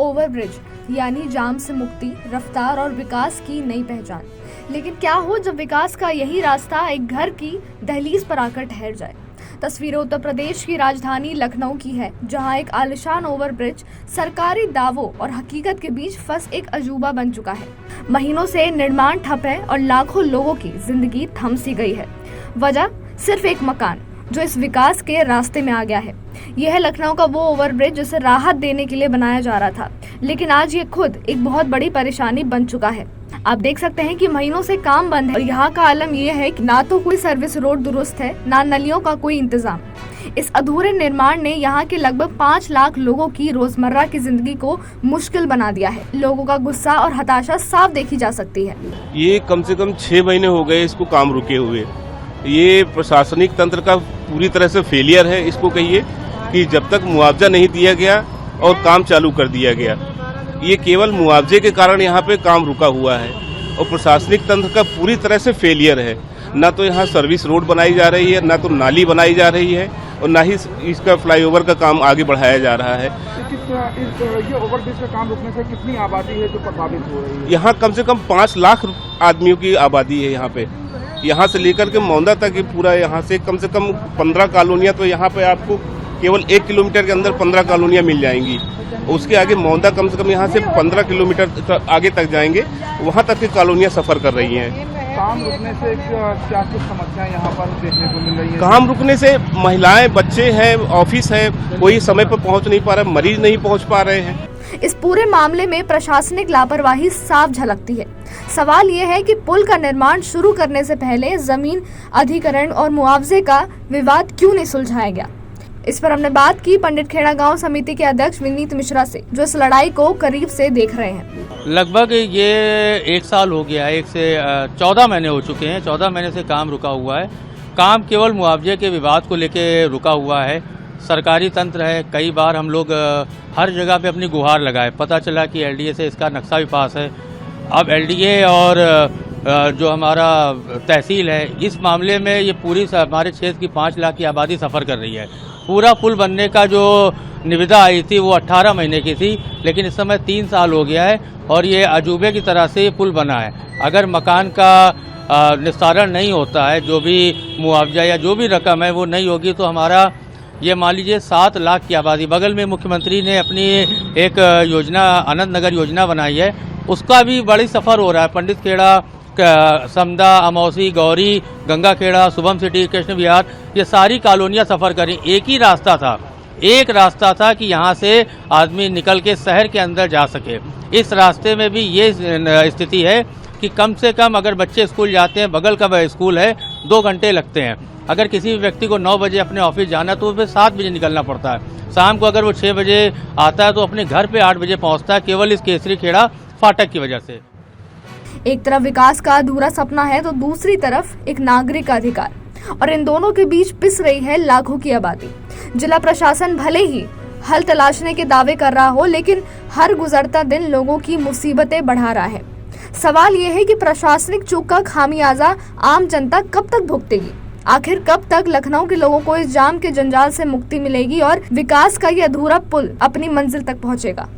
Overbridge यानी जाम से मुक्ति, रफ्तार और विकास की नई पहचान। लेकिन क्या हो जब विकास का यही रास्ता एक घर की दहलीज पर आकर ठहर जाए। तस्वीरें उत्तर प्रदेश की राजधानी लखनऊ की है, जहां एक आलिशान ओवरब्रिज सरकारी दावों और हकीकत के बीच फंस एक अजूबा बन चुका है। महीनों से निर्माण ठप है और लाखों लोगों की जिंदगी थम सी गई है। वजह सिर्फ एक मकान जो इस विकास के रास्ते में आ गया है। यह है लखनऊ का वो ओवरब्रिज जिसे राहत देने के लिए बनाया जा रहा था, लेकिन आज ये खुद एक बहुत बड़ी परेशानी बन चुका है। आप देख सकते हैं कि महीनों से काम बंद है और यहाँ का आलम यह है कि ना तो कोई सर्विस रोड दुरुस्त है, ना नलियों का कोई इंतजाम। इस अधूरे निर्माण ने यहाँ के लगभग 5 लाख लोगों की रोजमर्रा की जिंदगी को मुश्किल बना दिया है। लोगों का गुस्सा और हताशा साफ देखी जा सकती है। ये कम से कम 6 महीने हो गए इसको काम रुके हुए। ये प्रशासनिक तंत्र का पूरी तरह से फेलियर है। इसको कहिए कि जब तक मुआवजा नहीं दिया गया और काम चालू कर दिया गया, ये केवल मुआवजे के कारण यहाँ पे काम रुका हुआ है और प्रशासनिक तंत्र का पूरी तरह से फेलियर है। ना तो यहाँ सर्विस रोड बनाई जा रही है, ना तो नाली बनाई जा रही है और ना ही इसका फ्लाईओवर का काम आगे बढ़ाया जा रहा है। ये ओवरब्रिज का काम रुकने से कितनी आबादी है जो प्रभावित हो रही है? यहाँ कम से कम 5 लाख आदमियों की आबादी है। यहाँ पे यहाँ से लेकर के मौंदा तक पूरा यहाँ से कम 15 कॉलोनियाँ, तो यहाँ पे आपको केवल 1 किलोमीटर के अंदर 15 कॉलोनियाँ मिल जाएंगी। उसके आगे मौंदा कम से कम यहाँ से 15 किलोमीटर आगे तक जाएंगे, वहाँ तक की कॉलोनियाँ सफर कर रही हैं। काम रुकने से क्या कुछ समस्याएं यहाँ पर देखने को मिल रही है? काम रुकने से महिलाएं, बच्चे हैं, ऑफिस है, कोई समय पर पहुँच नहीं पा रहा, मरीज नहीं पहुँच पा रहे हैं। इस पूरे मामले में प्रशासनिक लापरवाही साफ झलकती है। सवाल ये है कि पुल का निर्माण शुरू करने से पहले जमीन अधिग्रहण और मुआवजे का विवाद क्यों नहीं सुलझाया गया। इस पर हमने बात की पंडित खेड़ा गांव समिति के अध्यक्ष विनीत मिश्रा से, जो इस लड़ाई को करीब से देख रहे हैं। लगभग ये 1 साल हो गया है, 1 से 14 महीने हो चुके हैं। 14 महीने से काम रुका हुआ है। काम केवल मुआवजे के विवाद को लेकर रुका हुआ है। सरकारी तंत्र है, कई बार हम लोग हर जगह पे अपनी गुहार लगाए, पता चला कि एलडीए से इसका नक्शा भी पास है। अब एलडीए और जो हमारा तहसील है, इस मामले में ये पूरी हमारे क्षेत्र की 5 लाख की आबादी सफ़र कर रही है। पूरा पुल बनने का जो निविदा आई थी वो 18 महीने की थी, लेकिन इस समय 3 साल हो गया है और ये अजूबे की तरह से ये पुल बना है। अगर मकान का निस्तारण नहीं होता है, जो भी मुआवजा या जो भी रकम है वो नहीं होगी, तो हमारा ये मान लीजिए 7 लाख की आबादी। बगल में मुख्यमंत्री ने अपनी एक योजना, आनंद नगर योजना बनाई है, उसका भी बड़ी सफ़र हो रहा है। पंडित खेड़ा, समदा, अमौसी, गौरी, गंगा खेड़ा, शुभम सिटी, कृष्ण विहार, ये सारी कॉलोनियाँ सफ़र करें। एक ही रास्ता था, एक रास्ता था कि यहाँ से आदमी निकल के शहर के अंदर जा सके। इस रास्ते में भी ये स्थिति है कि कम से कम अगर बच्चे स्कूल जाते हैं, बगल का स्कूल है, 2 घंटे लगते हैं। अगर किसी भी व्यक्ति को 9 बजे अपने ऑफिस जाना तो फिर 7 बजे निकलना पड़ता है। शाम को अगर वो 6 बजे आता है तो अपने घर पे 8 बजे पहुँचता है, केवल इस केसरी खेड़ा फाटक की वजह से। एक तरफ विकास का अधूरा सपना है तो दूसरी तरफ एक नागरिक का अधिकार, और इन दोनों के बीच पिस रही है लाखों की आबादी। जिला प्रशासन भले ही हल तलाशने के दावे कर रहा हो, लेकिन हर गुजरता दिन लोगों की मुसीबतें बढ़ा रहा है। सवाल यह है कि प्रशासनिक चूक का खामियाजा आम जनता कब तक भुगतेगी। आखिर कब तक लखनऊ के लोगों को इस जाम के जंजाल से मुक्ति मिलेगी और विकास का ये अधूरा पुल अपनी मंजिल तक पहुंचेगा।